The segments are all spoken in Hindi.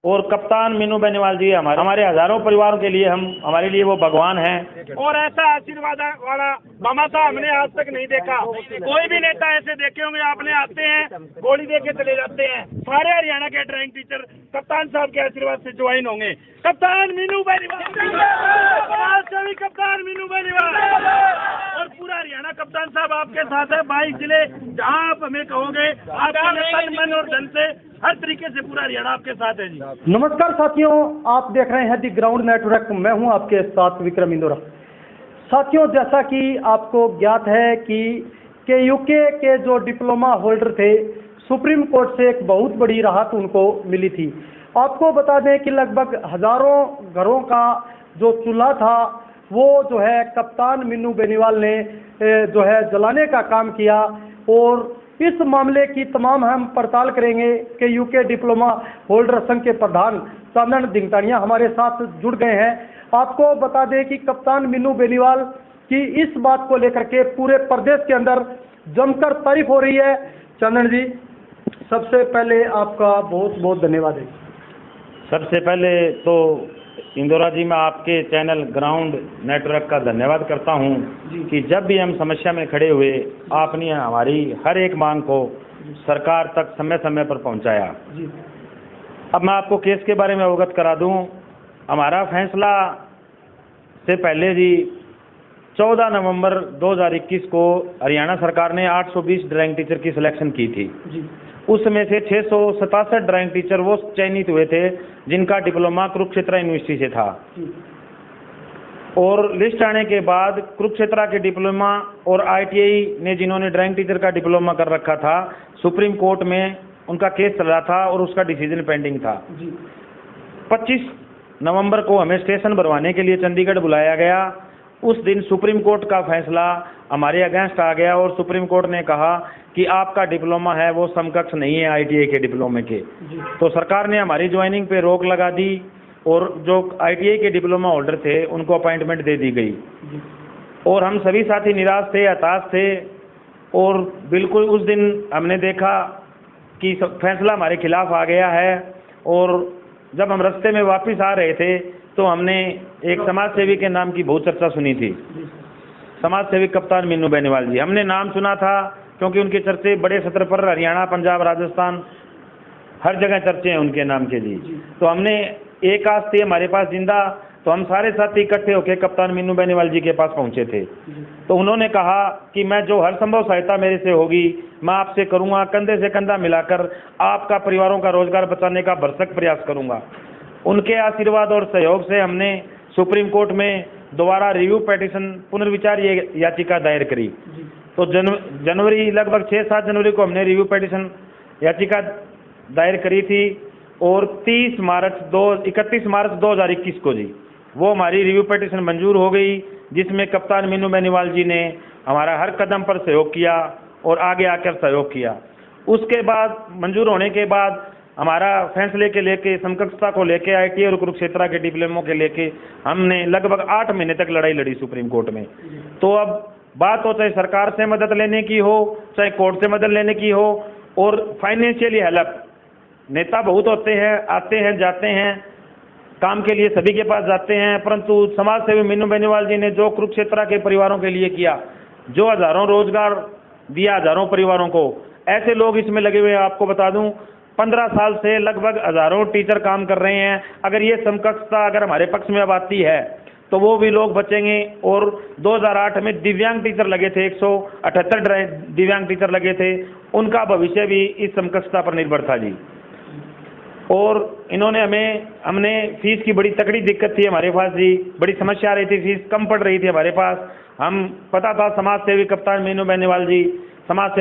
और कप्तान मीनू बेनीवाल जी हमारे हजारों परिवारों के लिए हमारे लिए वो भगवान हैं। और ऐसा आशीर्वाद वाला मामा साहब हमने आज तक नहीं देखा। कोई भी नेता ऐसे देखे होंगे आपने, आते हैं गोली दे के चले जाते हैं। सारे हरियाणा के ड्राइंग टीचर कप्तान साहब के आशीर्वाद से ज्वाइन होंगे। कप्तान मीनू बेनीवाल, कप्तान मीनू बेनीवाल और पूरा हरियाणा कप्तान साहब आपके साथ है। 22 जिले जहाँ आप हमें कहोगे, आपके मन और धन से हर तरीके से पूरा हरियाणा आपके साथ है जी। नमस्कार साथियों, आप देख रहे हैं दी ग्राउंड नेटवर्क। मैं हूं आपके साथ विक्रम इंदौरा। साथियों, जैसा कि आपको ज्ञात है कि यूके के जो डिप्लोमा होल्डर थे, सुप्रीम कोर्ट से एक बहुत बड़ी राहत उनको मिली थी। आपको बता दें कि लगभग हजारों घरों का जो चूल्हा था वो जो है कप्तान मीनू बेनीवाल ने जो है जलाने का काम किया। और इस मामले की तमाम हम पड़ताल करेंगे कि यूके डिप्लोमा होल्डर संघ के प्रधान चांदन दिंगटानिया हमारे साथ जुड़ गए हैं। आपको बता दें कि कप्तान मीनू बेनीवाल की इस बात को लेकर के पूरे प्रदेश के अंदर जमकर तारीफ हो रही है। चांदन जी, सबसे पहले आपका बहुत बहुत धन्यवाद है। सबसे पहले तो इंदौरा जी, मैं आपके चैनल ग्राउंड नेटवर्क का धन्यवाद करता हूं कि जब भी हम समस्या में खड़े हुए, आपने हमारी हर एक मांग को सरकार तक समय समय पर पहुंचाया। अब मैं आपको केस के बारे में अवगत करा दूं। हमारा फैसला से पहले जी 14 नवंबर 2021 को हरियाणा सरकार ने 820 ड्राइंग टीचर की सिलेक्शन की थी। उसमें से 667 ड्राइंग टीचर वो चयनित हुए थे जिनका डिप्लोमा कुरुक्षेत्र यूनिवर्सिटी से था। और लिस्ट आने के बाद कुरुक्षेत्र के डिप्लोमा और ITI ने जिन्होंने ड्राइंग टीचर का डिप्लोमा कर रखा था, सुप्रीम कोर्ट में उनका केस चल रहा था और उसका डिसीजन पेंडिंग था। 25 नवंबर को हमें स्टेशन भरवाने के लिए चंडीगढ़ बुलाया गया। उस दिन सुप्रीम कोर्ट का फैसला हमारे अगेंस्ट आ गया और सुप्रीम कोर्ट ने कहा कि आपका डिप्लोमा है वो समकक्ष नहीं है ITI के डिप्लोमे के। तो सरकार ने हमारी ज्वाइनिंग पे रोक लगा दी और जो ITI के डिप्लोमा होल्डर थे उनको अपॉइंटमेंट दे दी गई। और हम सभी साथी निराश थे, हताश थे। और बिल्कुल उस दिन हमने देखा कि फैसला हमारे खिलाफ आ गया है। और जब हम रास्ते में वापस आ रहे थे तो हमने एक समाज सेवी के नाम की बहुत चर्चा सुनी थी। समाज सेवी कप्तान मीनू बेनीवाल जी, हमने नाम सुना था क्योंकि उनके चर्चे बड़े सत्र पर हरियाणा, पंजाब, राजस्थान हर जगह चर्चे हैं उनके नाम के जी। तो हमने एक आस थी हमारे पास जिंदा, तो हम सारे साथी इकट्ठे होकर कप्तान मीनू बेनीवाल जी के पास पहुंचे थे। तो उन्होंने कहा कि मैं जो हर संभव सहायता मेरे से होगी मैं आपसे करूंगा, कंधे से कंधा मिलाकर आपका परिवारों का रोजगार बचाने का भरसक प्रयास करूंगा। उनके आशीर्वाद और सहयोग से हमने सुप्रीम कोर्ट में दोबारा रिव्यू पेटिशन पुनर्विचार याचिका दायर करी। तो जनवरी लगभग 6-7 जनवरी को हमने रिव्यू पेटिशन याचिका दायर करी थी। और 31 मार्च 2021 को जी वो हमारी रिव्यू पेटिशन मंजूर हो गई, जिसमें कप्तान मीनू बेनीवाल जी ने हमारा हर कदम पर सहयोग किया और आगे आकर सहयोग किया। उसके बाद मंजूर होने के बाद हमारा फैसले के लेके, समकक्षता को लेके, ITI और कुरुक्षेत्र के डिप्लोमों के लेके हमने लगभग 8 महीने तक लड़ाई लड़ी सुप्रीम कोर्ट में। तो अब बात हो चाहे सरकार से मदद लेने की हो, चाहे कोर्ट से मदद लेने की हो, और फाइनेंशियली हेल्प, नेता बहुत होते हैं, आते हैं जाते हैं काम के लिए, सभी के पास जाते हैं, परंतु समाज सेवी मीनू बेनीवाल जी ने जो कुरुक्षेत्र के परिवारों के लिए किया, जो हजारों रोजगार दिया हजारों परिवारों को, ऐसे लोग इसमें लगे हुए हैं। आपको बता दूं 15 साल से लगभग हजारों टीचर काम कर रहे हैं। अगर ये समकक्षता अगर हमारे पक्ष में अब आती है तो वो भी लोग बचेंगे। और 2008 में दिव्यांग टीचर लगे थे, 178 दिव्यांग टीचर लगे थे, उनका भविष्य भी इस समकक्षता पर निर्भर था जी। और इन्होंने हमने फीस की बड़ी तकड़ी दिक्कत थी हमारे पास जी, बड़ी समस्या आ रही थी, फीस कम पड़ रही थी हमारे पास। हम पता था समाज सेवी कप्तान मीनू बेनीवाल जी समाज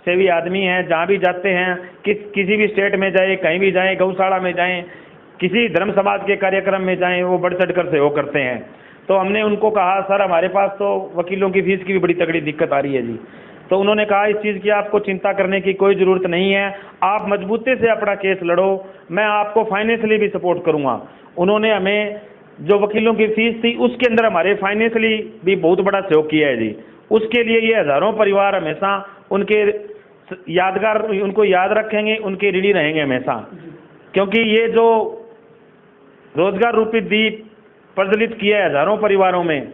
सेवी आदमी हैं, जहाँ भी जाते हैं, किसी भी स्टेट में जाए, कहीं भी जाएं, गौशाला में जाएं, किसी धर्म समाज के कार्यक्रम में जाएं, वो बढ़ चढ़ कर सहयोग करते हैं। तो हमने उनको कहा सर हमारे पास तो वकीलों की फीस की भी बड़ी तगड़ी दिक्कत आ रही है जी। तो उन्होंने कहा इस चीज़ की आपको चिंता करने की कोई ज़रूरत नहीं है, आप मजबूती से अपना केस लड़ो, मैं आपको फाइनेंशियली भी सपोर्ट करूँगा। उन्होंने हमें जो वकीलों की फीस थी उसके अंदर हमारे फाइनेंशियली भी बहुत बड़ा सहयोग किया है जी। उसके लिए ये हजारों परिवार हमेशा उनको याद रखेंगे, उनके ऋणी रहेंगे हमेशा। क्योंकि ये जो रोजगार रूपी दीप प्रज्वलित किया है हजारों परिवारों में,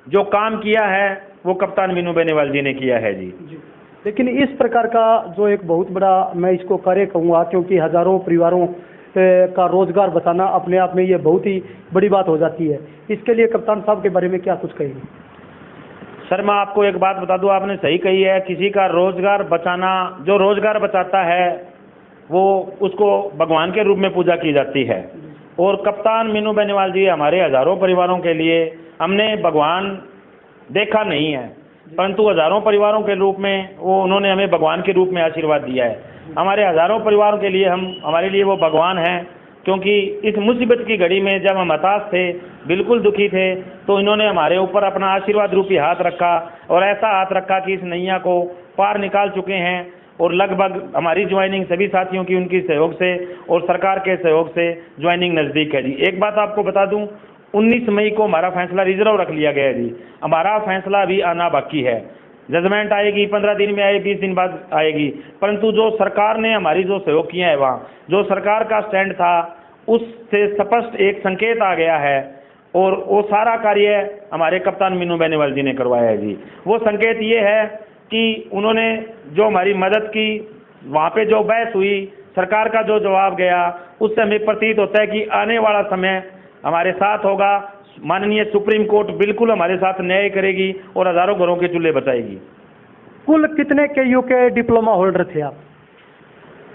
जो काम किया है वो कप्तान मीनू बेनीवाल जी ने किया है जी। लेकिन इस प्रकार का जो एक बहुत बड़ा, मैं इसको कार्य कहूँगा, क्योंकि हजारों परिवारों का रोजगार बचाना अपने आप में ये बहुत ही बड़ी बात हो जाती है। इसके लिए कप्तान साहब के बारे में क्या कुछ कहेंगे? सर मैं आपको एक बात बता दूं, आपने सही कही है, किसी का रोजगार बचाना, जो रोजगार बचाता है वो उसको भगवान के रूप में पूजा की जाती है। और कप्तान मीनू बेनीवाल जी हमारे हजारों परिवारों के लिए, हमने भगवान देखा नहीं है परंतु हजारों परिवारों के रूप में वो उन्होंने हमें भगवान के रूप में आशीर्वाद दिया है। हमारे हजारों परिवारों के लिए हमारे लिए वो भगवान हैं, क्योंकि इस मुसीबत की घड़ी में जब हम हताश थे, बिल्कुल दुखी थे, तो इन्होंने हमारे ऊपर अपना आशीर्वाद रूपी हाथ रखा और ऐसा हाथ रखा कि इस नैया को पार निकाल चुके हैं। और लगभग हमारी ज्वाइनिंग सभी साथियों की उनकी सहयोग से और सरकार के सहयोग से ज्वाइनिंग नज़दीक है जी। एक बात आपको बता दूं, 19 मई को हमारा फैसला रिजर्व रख लिया गया है जी। हमारा फैसला भी आना बाकी है, जजमेंट आएगी 15 दिन में आएगी, 20 दिन बाद आएगी, परंतु जो सरकार ने हमारी जो सहयोग किया है, वहाँ जो सरकार का स्टैंड था उससे स्पष्ट एक संकेत आ गया है और वो सारा कार्य हमारे कप्तान मीनू बेनीवाल जी ने करवाया है जी। वो संकेत ये है कि उन्होंने जो हमारी मदद की, वहाँ पे जो बहस हुई, सरकार का जो जवाब गया, उससे हमें प्रतीत होता है कि आने वाला समय हमारे साथ होगा। माननीय सुप्रीम कोर्ट बिल्कुल हमारे साथ न्याय करेगी और हजारों घरों के चूल्हे बचाएगी। कुल कितने केयू के डिप्लोमा होल्डर थे आप?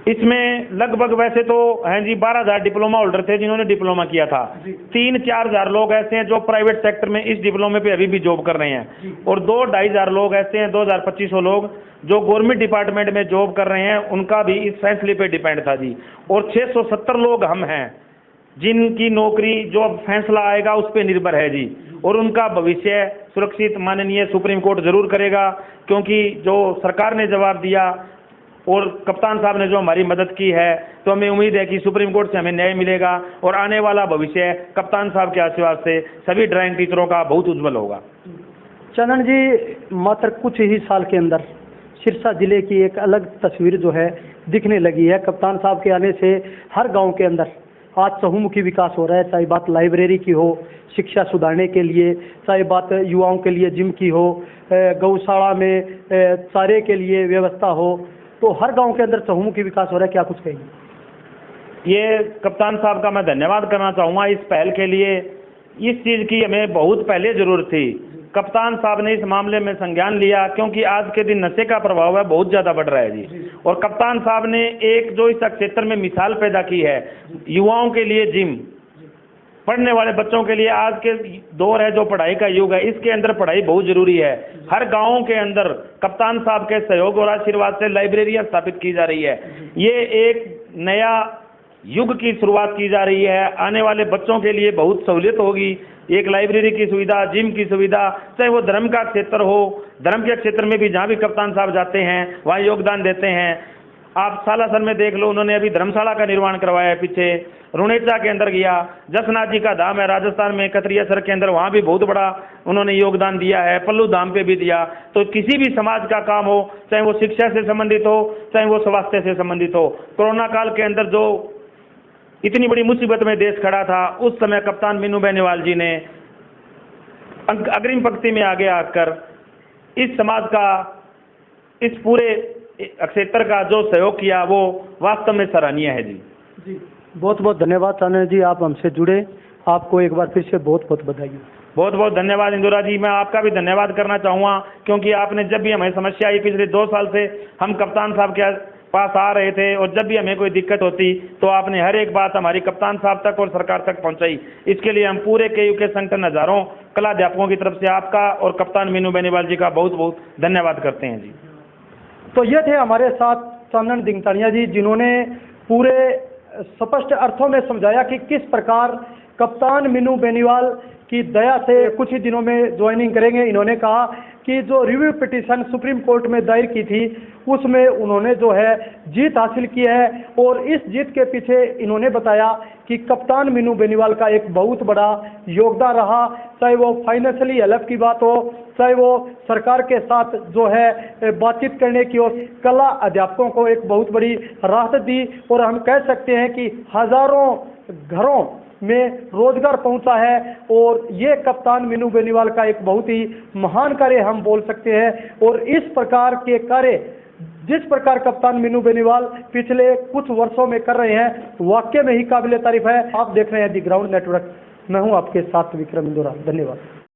इसमें लगभग वैसे तो हैं जी 12,000 डिप्लोमा होल्डर थे जिन्होंने डिप्लोमा किया था। 3-4 हज़ार लोग ऐसे हैं जो प्राइवेट सेक्टर में इस डिप्लोमे पे अभी भी जॉब कर रहे हैं और 2-2.5 हज़ार लोग ऐसे हैं, 2,2500 लोग जो गवर्नमेंट डिपार्टमेंट में जॉब कर रहे हैं, उनका भी इस फैसले पे डिपेंड था जी। और 670 लोग हम हैं जिनकी नौकरी जो फैसला आएगा उस पर निर्भर है जी, और उनका भविष्य सुरक्षित माननीय सुप्रीम कोर्ट जरूर करेगा, क्योंकि जो सरकार ने जवाब दिया और कप्तान साहब ने जो हमारी मदद की है, तो हमें उम्मीद है कि सुप्रीम कोर्ट से हमें न्याय मिलेगा और आने वाला भविष्य कप्तान साहब के आशीर्वाद से सभी ड्राइंग टीचरों का बहुत उज्जवल होगा। चंदन जी, मात्र कुछ ही साल के अंदर सिरसा जिले की एक अलग तस्वीर जो है दिखने लगी है। कप्तान साहब के आने से हर गांव के अंदर आज चहुमुखी विकास हो रहा है, चाहे बात लाइब्रेरी की हो शिक्षा सुधारने के लिए, चाहे बात युवाओं के लिए जिम की हो, गौशाला में चारे के लिए व्यवस्था हो, तो हर गांव के अंदर चहुमुखी विकास हो रहा है। क्या कुछ कहेंगे? ये कप्तान साहब का मैं धन्यवाद करना चाहूँगा इस पहल के लिए। इस चीज़ की हमें बहुत पहले ज़रूरत थी। कप्तान साहब ने इस मामले में संज्ञान लिया, क्योंकि आज के दिन नशे का प्रभाव है बहुत ज़्यादा बढ़ रहा है जी। और कप्तान साहब ने एक जो इस क्षेत्र में मिसाल पैदा की है, युवाओं के लिए जिम, पढ़ने वाले बच्चों के लिए आज के दौर है जो पढ़ाई का युग है, इसके अंदर पढ़ाई बहुत जरूरी है। हर गाँव के अंदर कप्तान साहब के सहयोग और आशीर्वाद से लाइब्रेरियाँ स्थापित की जा रही है। ये एक नया युग की शुरुआत की जा रही है। आने वाले बच्चों के लिए बहुत सहूलियत होगी, एक लाइब्रेरी की सुविधा, जिम की सुविधा, चाहे वो धर्म का क्षेत्र हो, धर्म के क्षेत्र में भी जहाँ भी कप्तान साहब जाते हैं वहाँ योगदान देते हैं। आप सालासर में देख लो, उन्होंने अभी धर्मशाला का निर्माण करवाया है, पीछे रुणेचा के अंदर गया, जसनाथ जी का धाम है राजस्थान में कतरियासर के अंदर, वहाँ भी बहुत बड़ा उन्होंने योगदान दिया है, पल्लू धाम पे भी दिया। तो किसी भी समाज का काम हो, चाहे वो शिक्षा से संबंधित हो, चाहे वो स्वास्थ्य से संबंधित हो, कोरोना काल के अंदर जो इतनी बड़ी मुसीबत में देश खड़ा था, उस समय कप्तान मीनू बेनीवाल जी ने अग्रिम पंक्ति में आगे आकर इस समाज का, इस पूरे क्षेत्र का जो सहयोग किया वो वास्तव में सराहनीय है जी। जी बहुत बहुत धन्यवाद चंदन जी, आप हमसे जुड़े, आपको एक बार फिर से बहुत बहुत बधाई। बहुत बहुत धन्यवाद इंदुरा जी, मैं आपका भी धन्यवाद करना चाहूँगा, क्योंकि आपने जब भी हमें समस्या आई, पिछले 2 साल से हम कप्तान साहब के पास आ रहे थे और जब भी हमें कोई दिक्कत होती तो आपने हर एक बात हमारी कप्तान साहब तक और सरकार तक पहुंचाई। इसके लिए हम पूरे केयू के संगठन हजारों कला अध्यापकों की तरफ से आपका और कप्तान मीनू बेनीवाल जी का बहुत बहुत धन्यवाद करते हैं जी। तो ये थे हमारे साथ चंदन दिंगतानिया जी, जिन्होंने पूरे स्पष्ट अर्थों में समझाया कि किस प्रकार कप्तान मीनू बेनीवाल की दया से कुछ ही दिनों में ज्वाइनिंग करेंगे। इन्होंने कहा कि जो रिव्यू पिटीशन सुप्रीम कोर्ट में दायर की थी उसमें उन्होंने जो है जीत हासिल की है, और इस जीत के पीछे इन्होंने बताया कि कप्तान मीनू बेनीवाल का एक बहुत बड़ा योगदान रहा, चाहे वो फाइनेंशियली हेल्प की बात हो, चाहे वो सरकार के साथ जो है बातचीत करने की, और कला अध्यापकों को एक बहुत बड़ी राहत दी, और हम कह सकते हैं कि हजारों घरों में रोजगार पहुंचा है। और ये कप्तान मीनू बेनीवाल का एक बहुत ही महान कार्य हम बोल सकते हैं। और इस प्रकार के कार्य जिस प्रकार कप्तान मीनू बेनीवाल पिछले कुछ वर्षों में कर रहे हैं, वाकई में ही काबिले तारीफ है। आप देख रहे हैं दी ग्राउंड नेटवर्क, मैं हूं आपके साथ विक्रम इंदौरा। धन्यवाद।